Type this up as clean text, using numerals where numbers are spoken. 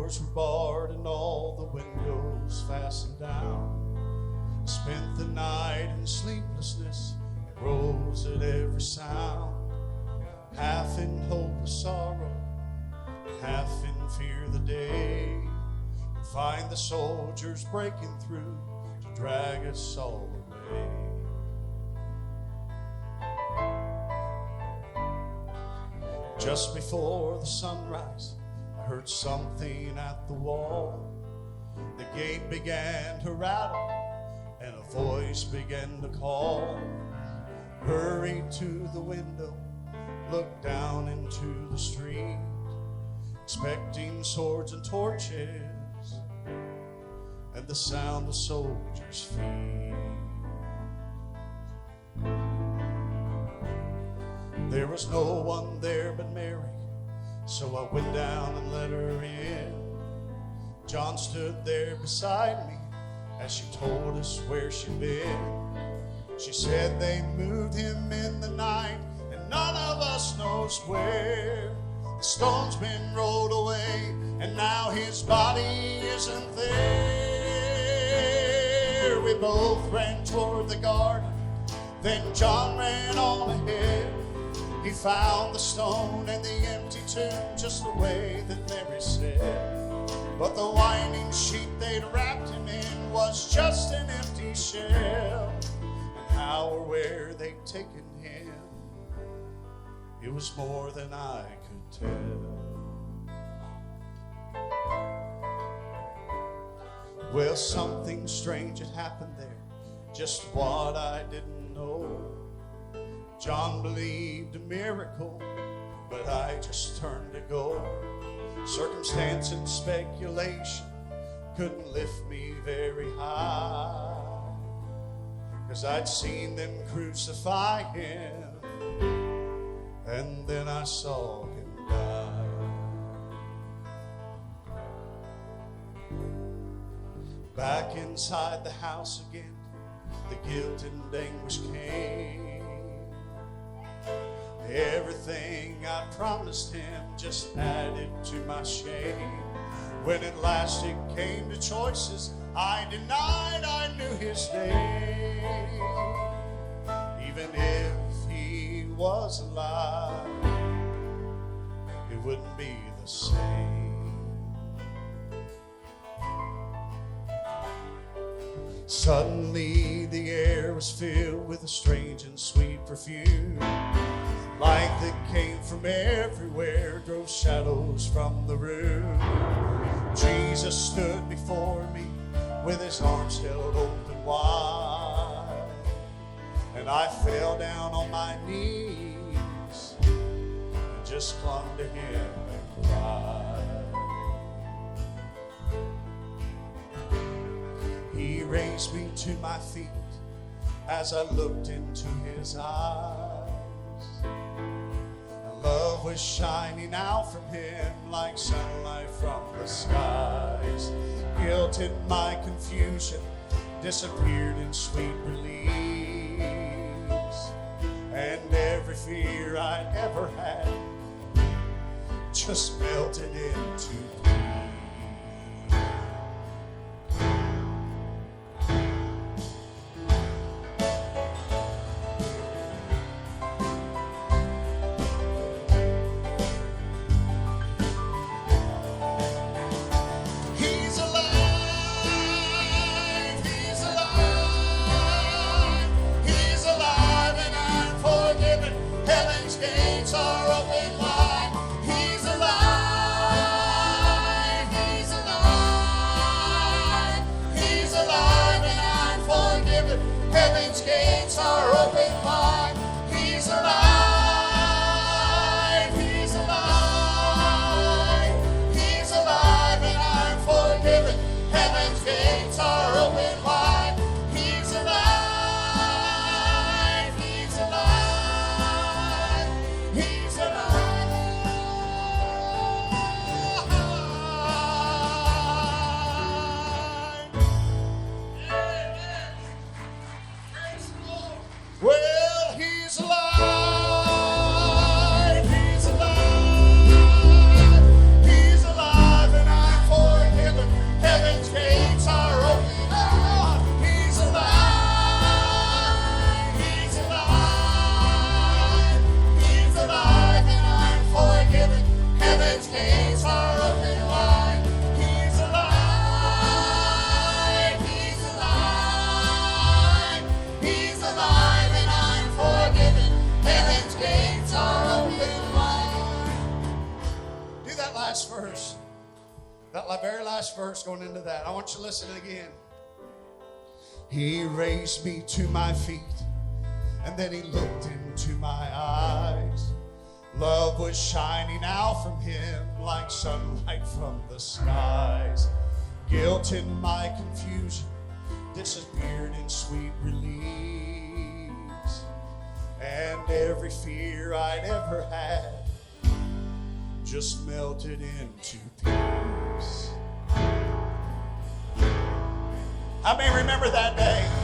doors were barred and all the windows fastened down. I spent the night in sleeplessness and rose at every sound, half in hope of sorrow, half in fear the day would find the soldiers breaking through to drag us all away. Just before the sunrise, I heard something at the wall. The gate began to rattle and a voice began to call. Hurried to the window, looked down into the street, expecting swords and torches and the sound of soldiers' feet. There was no one there but Mary, so I went down and let her in. John stood there beside me as she told us where she'd been. She said they moved him in the night and none of us knows where. The stone's been rolled away and now his body isn't there. We both ran toward the garden, then John ran on ahead. He found the stone and the empty tomb just the way that Mary said. But the winding sheet they'd wrapped him in was just an empty shell. And how or where they'd taken him, it was more than I could tell. Well, something strange had happened there, just what I didn't know. John believed a miracle, but I just turned to go. Circumstance and speculation couldn't lift me very high, 'cause I'd seen them crucify him, and then I saw him die. Back inside the house again, the guilt and anguish came. Everything I promised him just added to my shame. When at last it came to choices, I denied I knew his name. Even if he was alive, it wouldn't be the same. Suddenly the air was filled with a strange and sweet perfume. Light that came from everywhere drove shadows from the room. Jesus stood before me with his arms held open wide, and I fell down on my knees and just clung to him and cried. He raised me to my feet as I looked into his eyes. Love was shining out from him like sunlight from the skies. Guilt and my confusion disappeared in sweet release, and every fear I'd ever had just melted into peace. Heaven's gates are open wide. He's alive. going into that. I want you to listen again. He raised me to my feet, and then he looked into my eyes. Love was shining out from him like sunlight from the skies. Guilt in my confusion disappeared in sweet release, and every fear I'd ever had just melted into peace. How many remember that day?